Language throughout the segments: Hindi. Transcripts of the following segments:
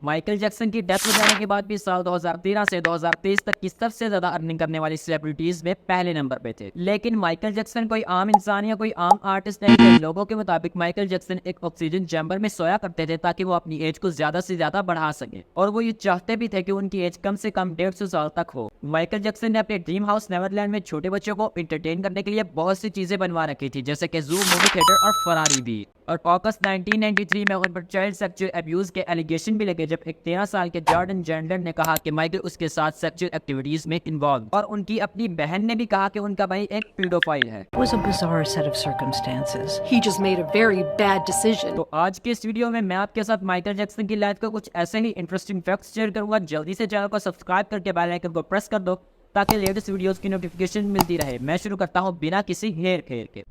माइकल जैक्सन की डेथ हो जाने के बाद भी साल 2013 से 2023 तक की सबसे ज्यादा अर्निंग करने वाली सेलिब्रिटीज में पहले नंबर पे थे। लेकिन माइकल जैक्सन कोई आम इंसान या कोई आम आर्टिस्ट नहीं थे। लोगों के मुताबिक माइकल जैक्सन एक ऑक्सीजन चैम्बर में सोया करते थे ताकि वो अपनी एज को ज्यादा से ज्यादा बढ़ा सके, और वो ये चाहते भी थे कि उनकी एज कम से कम 150 साल तक हो। माइकल जैक्सन ने अपने ड्रीम हाउस नेवरलैंड में छोटे बच्चों को एंटरटेन करने के लिए बहुत सी चीजें बनवा रखी थी, जैसे कि जू, मूवी थिएटर और फरारी भी। और अगस्त 1993 में उन पर चाइल्ड सेक्सुअल अब्यूज के एलिगेशन भी लगे, जब एक 13 साल के जॉर्डन जेंडर ने कहा कि माइकल उसके साथ सेक्सुअल एक्टिविटीज में इन्वॉल्व, और उनकी अपनी बहन ने भी कहा कि उनका भाई एक पीडोफाइल है। It was a bizarre set of circumstances. He just made a very bad decision. तो आज के इस वीडियो में मैं आपके साथ माइकल जैक्सन की लाइफ का कुछ ऐसे ही इंटरेस्टिंग फैक्ट्स शेयर करूंगा। जल्दी से चैनल को सब्सक्राइब करके बेल आइकन को प्रेस कर दो ताकि लेटेस्ट वीडियोस की नोटिफिकेशन मिलती रहे। मैं शुरू करता हूं बिना किसी हेर फेर के।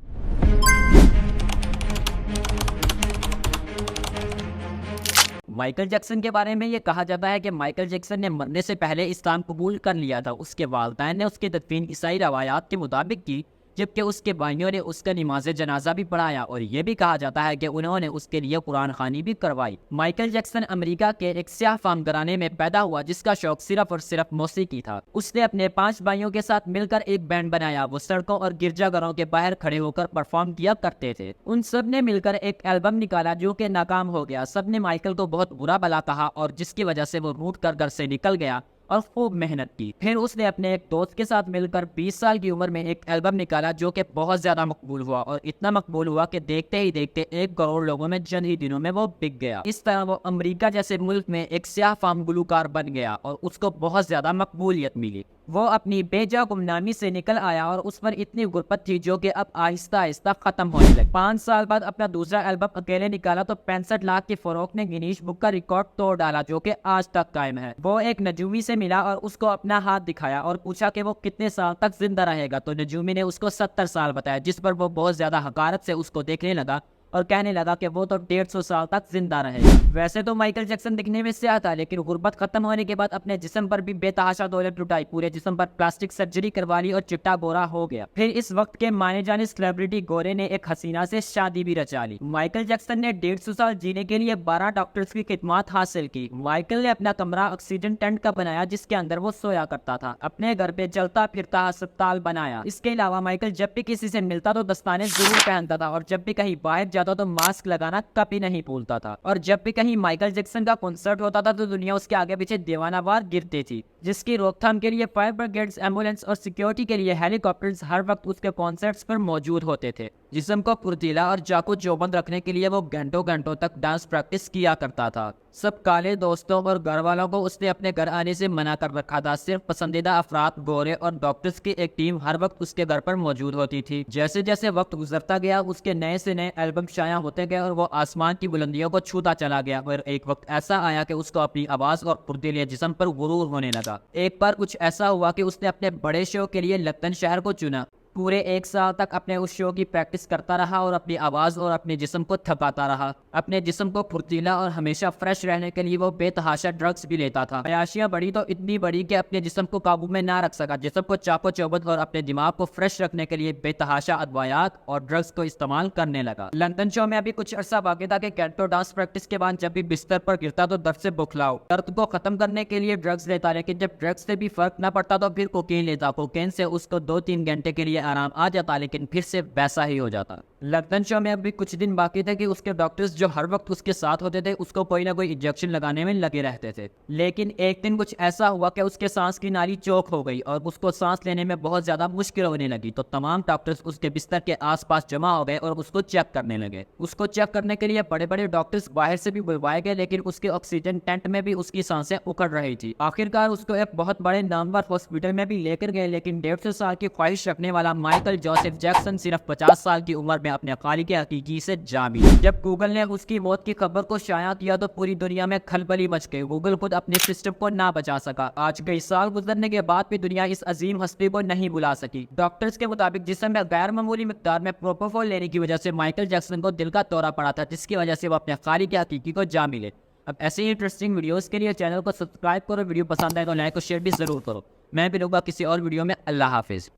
माइकल जैक्सन के बारे में ये कहा जाता है कि माइकल जैक्सन ने मरने से पहले इस्लाम कबूल कर लिया था। उसके वालिदैन ने उसकी तदफीन ईसाई रवायात के मुताबिक की, जबकि उसके भाइयों ने उसका नमाज जनाजा भी पढ़ाया, और यह भी कहा जाता है कि उन्होंने उसके लिए कुरान खानी भी करवाई। माइकल जैक्सन अमेरिका के एक स्याह फाम घराने में पैदा हुआ जिसका शौक सिर्फ और सिर्फ मौसीकी था। उसने अपने 5 भाइयों के साथ मिलकर एक बैंड बनाया। वो सड़कों और गिरजाघरों के बाहर खड़े होकर परफॉर्म किया करते थे। उन सब ने मिलकर एक एल्बम निकाला जो कि नाकाम हो गया। सब ने माइकल को बहुत बुरा भला कहा, और जिसकी वजह से वो रूठ कर घर से निकल गया और खूब मेहनत की। फिर उसने अपने एक दोस्त के साथ मिलकर 20 साल की उम्र में एक एल्बम निकाला जो कि बहुत ज्यादा मकबूल हुआ, और इतना मकबूल हुआ कि देखते ही देखते 1 करोड़ लोगों में चंद ही दिनों में वो बिक गया। इस तरह वो अमेरिका जैसे मुल्क में एक स्याह फाम गुलूकार बन गया और उसको बहुत ज्यादा मकबूलियत मिली। वो अपनी बेजा गुमनामी से निकल आया और उस पर इतनी गुर्बत थी जो कि अब आहिस्ता आहिस्ता खत्म होने लगी। 5 साल बाद अपना दूसरा एल्बम अकेले निकाला तो 65 लाख की फरोख्त ने गिनीज बुक का रिकॉर्ड तोड़ डाला, जो कि आज तक कायम है। वो एक नजूमी से मिला और उसको अपना हाथ दिखाया और पूछा कि वो कितने साल तक जिंदा रहेगा, तो नजूमी ने उसको 70 साल बताया, जिस पर वो बहुत ज्यादा हकारत से उसको देखने लगा और कहने लगा कि वो तो 150 साल तक जिंदा रहेगा। वैसे तो माइकल जैक्सन दिखने में स्याह था, लेकिन गुर्बत खत्म होने के बाद अपने जिस्म पर भी बेतहाशा दौलत लुटाई। पूरे जिस्म पर प्लास्टिक सर्जरी करवा ली और चिट्टा गोरा हो गया। फिर इस वक्त के माने जाने सेलिब्रिटी गोरे ने एक हसीना से शादी भी रचा ली। माइकल जैक्सन ने 150 साल जीने के लिए 12 डॉक्टर्स की खिदमत हासिल की। माइकल ने अपना कमरा ऑक्सीजन टेंट का बनाया जिसके अंदर वो सोया करता था। अपने घर पे चलता फिरता अस्पताल बनाया। इसके अलावा माइकल जब भी किसी से मिलता तो दस्ताने जरूर पहनता था, और जब भी कहीं बाहर जाता तो मास्क लगाना कभी नहीं भूलता था। और जब भी कहीं माइकल जैक्सन का कॉन्सर्ट होता था तो दुनिया उसके आगे पीछे दीवानावार गिरती थी, जिसकी रोकथाम के लिए फायर ब्रिगेड्स, एम्बुलेंस और सिक्योरिटी के लिए हेलीकॉप्टर्स हर वक्त उसके कॉन्सर्ट्स पर मौजूद होते थे। जिस्म को फुर्तीला और चाकू चौबंद रखने के लिए वो घंटों घंटों तक डांस प्रैक्टिस किया करता था। सब काले दोस्तों और घर वालों को उसने अपने घर आने से मना कर रखा था। सिर्फ पसंदीदा अफराद, गोरे और डॉक्टर्स की एक टीम हर वक्त उसके घर पर मौजूद होती थी। जैसे जैसे वक्त गुजरता गया उसके नए से नए एल्बम शाया होते गए और वो आसमान की बुलंदियों को छूता चला गया। और एक वक्त ऐसा आया कि उसको अपनी आवाज और फुर्तीले जिस्म पर गुरूर होने लगा। एक बार कुछ ऐसा हुआ कि उसने अपने बड़े शो के लिए लंदन शहर को चुना। पूरे 1 साल तक अपने उस शो की प्रैक्टिस करता रहा और अपनी आवाज और अपने जिस्म को थकाता रहा। अपने जिस्म को फुर्तीला और हमेशा फ्रेश रहने के लिए वो बेतहाशा ड्रग्स भी लेता था। अयाशियां बढ़ी तो इतनी बड़ी कि अपने जिस्म को काबू में ना रख सका। जिस्म को चाको चौबंद और अपने दिमाग को फ्रेश रखने के लिए बेतहाशा अदवायात और ड्रग्स को इस्तेमाल करने लगा। लंदन शो में अभी कुछ अर्सा बाकी था कि कैंटो डांस प्रैक्टिस के बाद जब भी बिस्तर पर गिरता तो दर्द से बुखलाओ। दर्द को खत्म करने के लिए ड्रग्स लेता, लेकिन जब ड्रग्स से भी फर्क न पड़ता तो फिर कोकीन लेता। कोकीन से उसको 2-3 घंटे के लिए आराम आ जाता, लेकिन फिर से वैसा ही हो जाता। लंदन शो में अभी कुछ दिन बाकी थे कि उसके डॉक्टर्स जो हर वक्त उसके साथ होते थे उसको कोई ना कोई इंजेक्शन लगाने में लगे रहते थे। लेकिन एक दिन कुछ ऐसा हुआ कि उसके सांस की नाली चौक हो गई और उसको सांस लेने में बहुत ज्यादा मुश्किल होने लगी। तो तमाम डॉक्टर्स उसके बिस्तर के आसपास जमा हो गए और उसको चेक करने लगे। उसको चेक करने के लिए बड़े बड़े डॉक्टर्स बाहर से भी बुलवाए गए, लेकिन उसके ऑक्सीजन टेंट में भी उसकी सांसें उखड़ रही थी। आखिरकार उसको एक बहुत बड़े नामवर हॉस्पिटल में भी लेकर गए, लेकिन 150 साल की ख्वाहिश रखने वाला माइकल जोसेफ जैक्सन सिर्फ 50 साल की उम्र में अपने खालिक हकीकी से जा मिला। जब गूगल ने उसकी मौत की खबर को शाया किया तो पूरी दुनिया में खलबली मच गई। गूगल खुद अपने सिस्टम को ना बचा सका। आज कई साल गुजरने के बाद भी दुनिया इस अजीम हस्ती को नहीं बुला सकी। डॉक्टर्स के मुताबिक जिस्म में गैर मामूली मिकदार में प्रोपोफॉल लेने की वजह से माइकल जैक्सन को दिल का दौरा पड़ा था, जिसकी वजह से वो अपने खालिक हकीकी को जा मिले। अब ऐसे ही इंटरेस्टिंग वीडियोस के लिए चैनल को सब्सक्राइब करो। वीडियो पसंद आए तो लाइक और शेयर भी जरूर करो। मैं भी मिलूंगा किसी और वीडियो में। अल्लाह हाफिज।